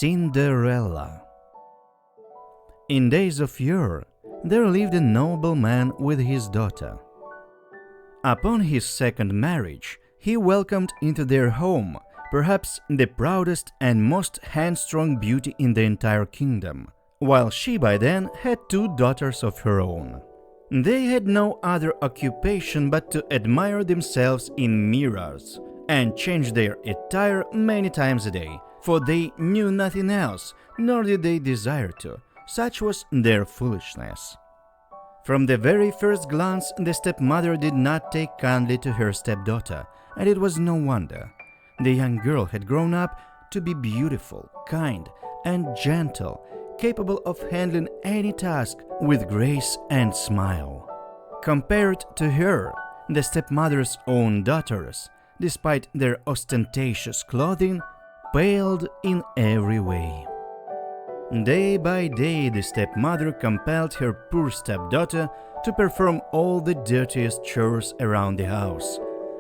Cinderella. In days of yore, there lived a noble man with his daughter. Upon his second marriage, he welcomed into their home perhaps the proudest and most headstrong beauty in the entire kingdom, while she by then had two daughters of her own. They had no other occupation but to admire themselves in mirrors and change their attire many times a day, for they knew nothing else, nor did they desire to. Such was their foolishness. From the very first glance, the stepmother did not take kindly to her stepdaughter, and it was no wonder. The young girl had grown up to be beautiful, kind, and gentle, capable of handling any task with grace and smile. Compared to her, the stepmother's own daughters, despite their ostentatious clothing, paled in every way. Day by day, the stepmother compelled her poor stepdaughter to perform all the dirtiest chores around the house,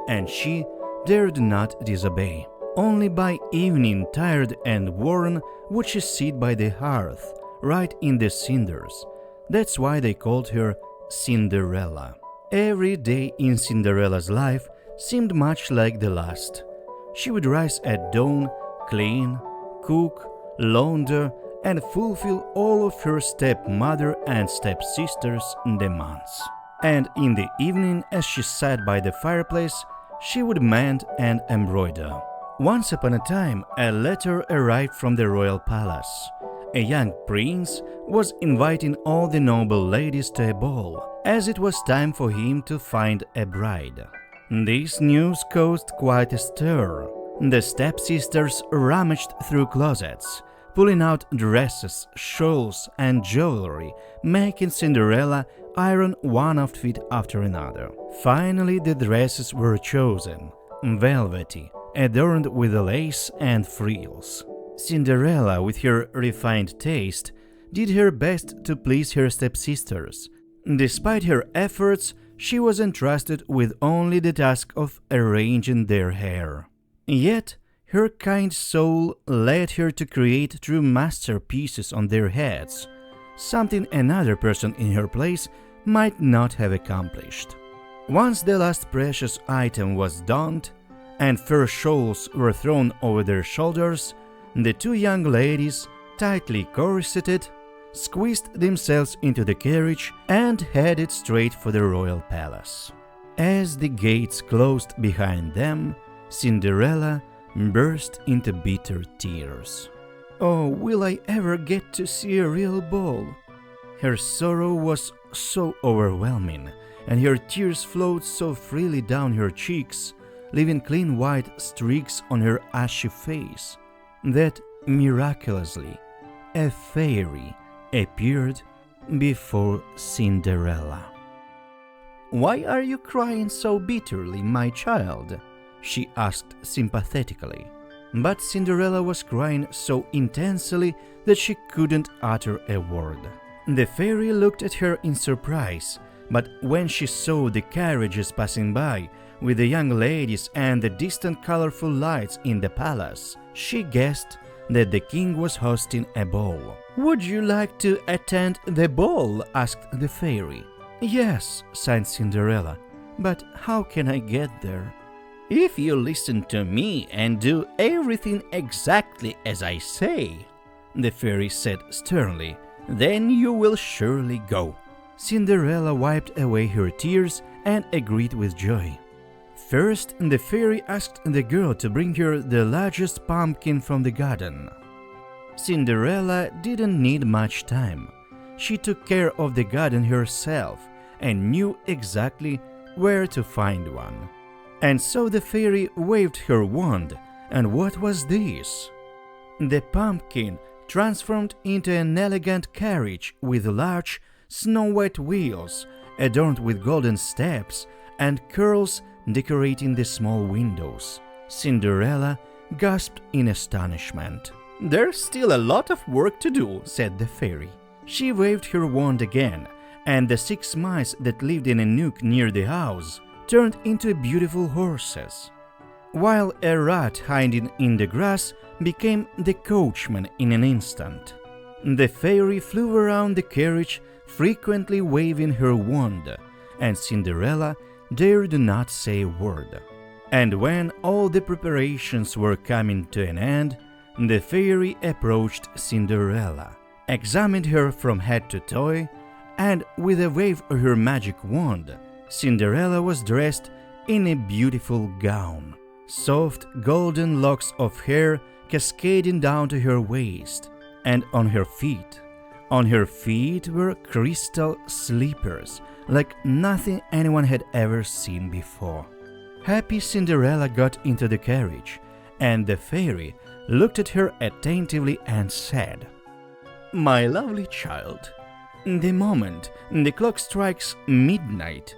and she dared not disobey. Only by evening, tired and worn, would she sit by the hearth, right in the cinders. That's why they called her Cinderella. Every day in Cinderella's life seemed much like the last. She would rise at dawn, clean, cook, launder, and fulfill all of her stepmother and stepsister's demands. And in the evening, as she sat by the fireplace, she would mend and embroider. Once upon a time, a letter arrived from the royal palace. A young prince was inviting all the noble ladies to a ball, as it was time for him to find a bride. This news caused quite a stir. The stepsisters rummaged through closets, pulling out dresses, shawls, and jewelry, making Cinderella iron one outfit after another. Finally, the dresses were chosen, velvety, adorned with lace and frills. Cinderella, with her refined taste, did her best to please her stepsisters. Despite her efforts, she was entrusted with only the task of arranging their hair. Yet, her kind soul led her to create true masterpieces on their heads, something another person in her place might not have accomplished. Once the last precious item was donned, and fur shawls were thrown over their shoulders, the two young ladies, tightly corseted, squeezed themselves into the carriage and headed straight for the royal palace. As the gates closed behind them, Cinderella burst into bitter tears. Oh, will I ever get to see a real ball? Her sorrow was so overwhelming, and her tears flowed so freely down her cheeks, leaving clean white streaks on her ashy face, that miraculously a fairy appeared before Cinderella. "Why are you crying so bitterly, my child?" she asked sympathetically. But Cinderella was crying so intensely that she couldn't utter a word. The fairy looked at her in surprise, but when she saw the carriages passing by, with the young ladies and the distant colorful lights in the palace, she guessed that the king was hosting a ball. "Would you like to attend the ball?" asked the fairy. "Yes," sighed Cinderella, "but how can I get there?" "If you listen to me and do everything exactly as I say," the fairy said sternly, "then you will surely go." Cinderella wiped away her tears and agreed with joy. First, the fairy asked the girl to bring her the largest pumpkin from the garden. Cinderella didn't need much time. She took care of the garden herself and knew exactly where to find one. And so the fairy waved her wand, and what was this? The pumpkin transformed into an elegant carriage with large, snow-white wheels, adorned with golden steps and curls decorating the small windows. Cinderella gasped in astonishment. "There's still a lot of work to do," said the fairy. She waved her wand again, and the 6 mice that lived in a nook near the house turned into beautiful horses. while a rat hiding in the grass became the coachman in an instant. The fairy flew around the carriage, frequently waving her wand, and Cinderella dared not say a word. And when all the preparations were coming to an end, the fairy approached Cinderella, examined her from head to toe, and with a wave of her magic wand, Cinderella was dressed in a beautiful gown, soft golden locks of hair cascading down to her waist, and on her feet were crystal slippers like nothing anyone had ever seen before. Happy Cinderella got into the carriage, and the fairy looked at her attentively and said, "My lovely child, the moment the clock strikes midnight,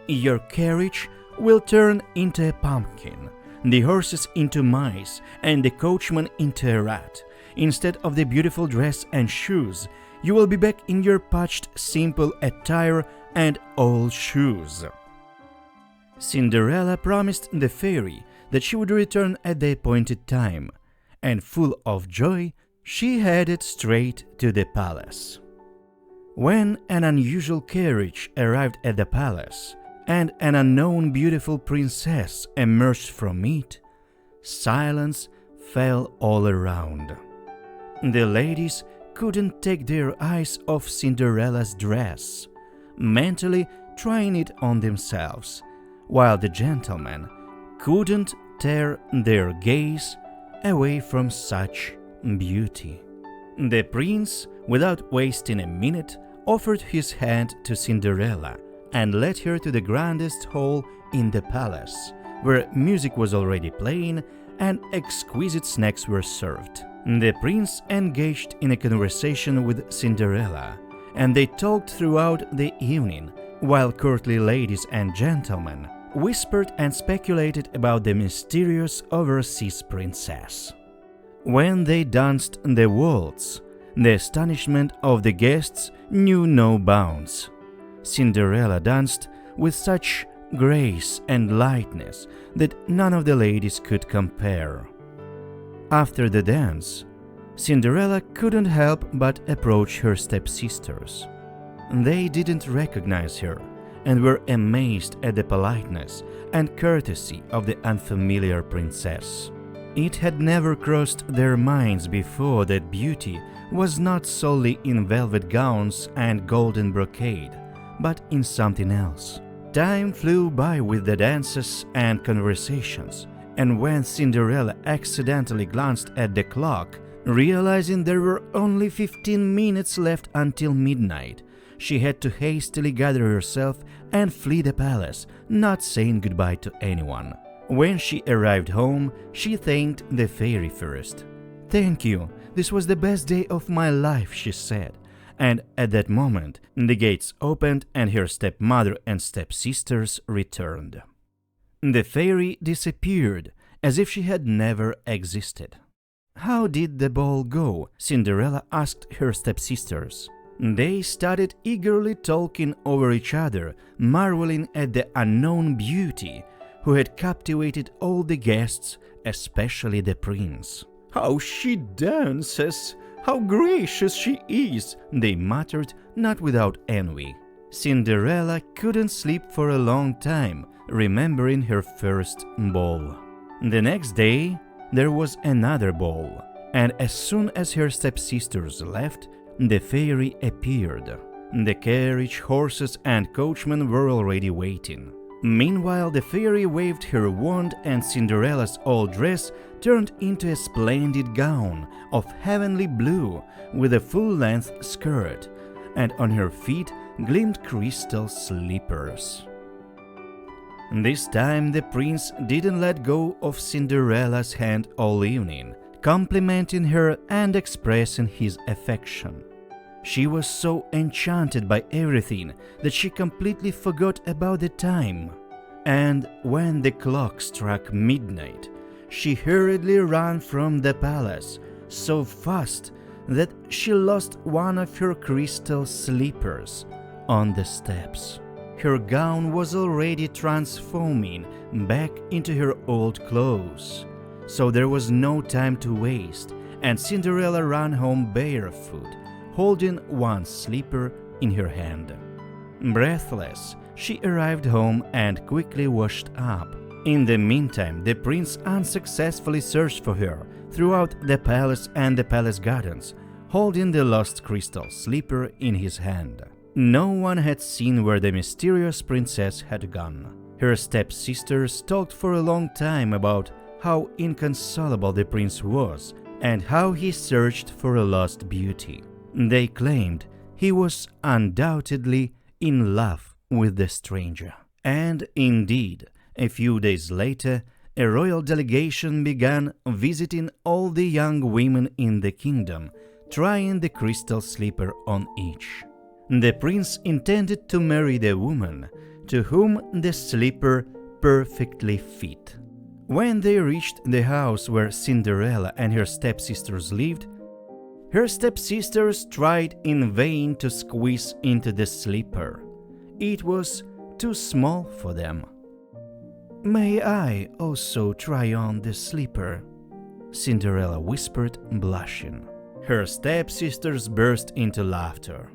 your carriage will turn into a pumpkin, the horses into mice, and the coachman into a rat. Instead of the beautiful dress and shoes, you will be back in your patched, simple attire and old shoes." Cinderella promised the fairy that she would return at the appointed time, and full of joy, she headed straight to the palace. When an unusual carriage arrived at the palace, and an unknown beautiful princess emerged from it, silence fell all around. The ladies couldn't take their eyes off Cinderella's dress, mentally trying it on themselves, while the gentlemen couldn't tear their gaze away from such beauty. The prince, without wasting a minute, offered his hand to Cinderella and led her to the grandest hall in the palace, where music was already playing and exquisite snacks were served. The prince engaged in a conversation with Cinderella, and they talked throughout the evening, while courtly ladies and gentlemen whispered and speculated about the mysterious overseas princess. When they danced the waltz, the astonishment of the guests knew no bounds. Cinderella danced with such grace and lightness that none of the ladies could compare. After the dance, Cinderella couldn't help but approach her stepsisters. They didn't recognize her and were amazed at the politeness and courtesy of the unfamiliar princess. It had never crossed their minds before that beauty was not solely in velvet gowns and golden brocade, but in something else. Time flew by with the dances and conversations, and when Cinderella accidentally glanced at the clock, realizing there were only 15 minutes left until midnight, she had to hastily gather herself and flee the palace, not saying goodbye to anyone. When she arrived home, she thanked the fairy first. "Thank you, this was the best day of my life," she said. And at that moment, the gates opened and her stepmother and stepsisters returned. The fairy disappeared, as if she had never existed. "How did the ball go?" Cinderella asked her stepsisters. They started eagerly talking over each other, marveling at the unknown beauty who had captivated all the guests, especially the prince. "How she dances! How gracious she is!" they muttered, not without envy. Cinderella couldn't sleep for a long time, remembering her first ball. The next day, there was another ball, and as soon as her stepsisters left, the fairy appeared. The carriage, horses, and coachman were already waiting. Meanwhile, the fairy waved her wand, and Cinderella's old dress turned into a splendid gown of heavenly blue with a full-length skirt, and on her feet gleamed crystal slippers. This time the prince didn't let go of Cinderella's hand all evening, complimenting her and expressing his affection. She was so enchanted by everything that she completely forgot about the time. And when the clock struck midnight, she hurriedly ran from the palace, so fast that she lost one of her crystal slippers on the steps. her gown was already transforming back into her old clothes. So there was no time to waste, and Cinderella ran home barefoot, holding one slipper in her hand. Breathless, she arrived home and quickly washed up. In the meantime, the prince unsuccessfully searched for her throughout the palace and the palace gardens, holding the lost crystal slipper in his hand. No one had seen where the mysterious princess had gone. Her stepsisters talked for a long time about how inconsolable the prince was and how he searched for a lost beauty. They claimed he was undoubtedly in love with the stranger. And indeed, a few days later, a royal delegation began visiting all the young women in the kingdom, trying the crystal slipper on each. The prince intended to marry the woman to whom the slipper perfectly fit. When they reached the house where Cinderella and her stepsisters lived, her stepsisters tried in vain to squeeze into the slipper. It was too small for them. "May I also try on the slipper?" Cinderella whispered, blushing. Her stepsisters burst into laughter.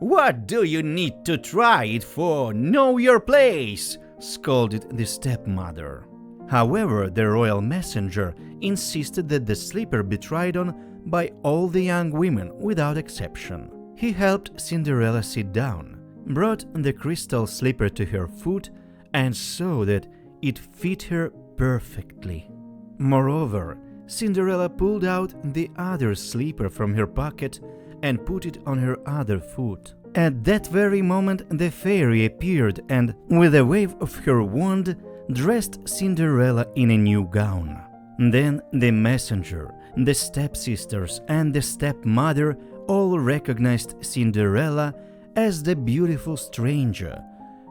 "What do you need to try it for? Know your place!" scolded the stepmother. However, the royal messenger insisted that the slipper be tried on by all the young women without exception. He helped Cinderella sit down, brought the crystal slipper to her foot, and saw that it fit her perfectly. Moreover, Cinderella pulled out the other slipper from her pocket and put it on her other foot. At that very moment, the fairy appeared and, with a wave of her wand, dressed Cinderella in a new gown. Then the messenger, the stepsisters, and the stepmother all recognized Cinderella as the beautiful stranger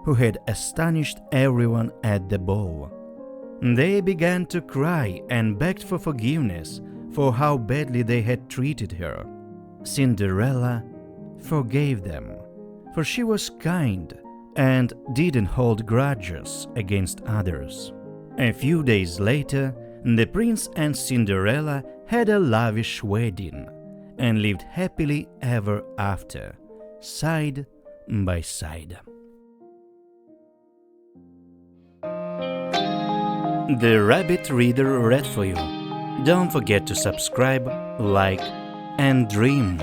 who had astonished everyone at the ball. They began to cry and begged for forgiveness for how badly they had treated her. Cinderella forgave them, for she was kind and didn't hold grudges against others. A few days later, the prince and Cinderella had a lavish wedding and lived happily ever after, side by side. The Rabbit Reader read for you. Don't forget to subscribe, like, and dream.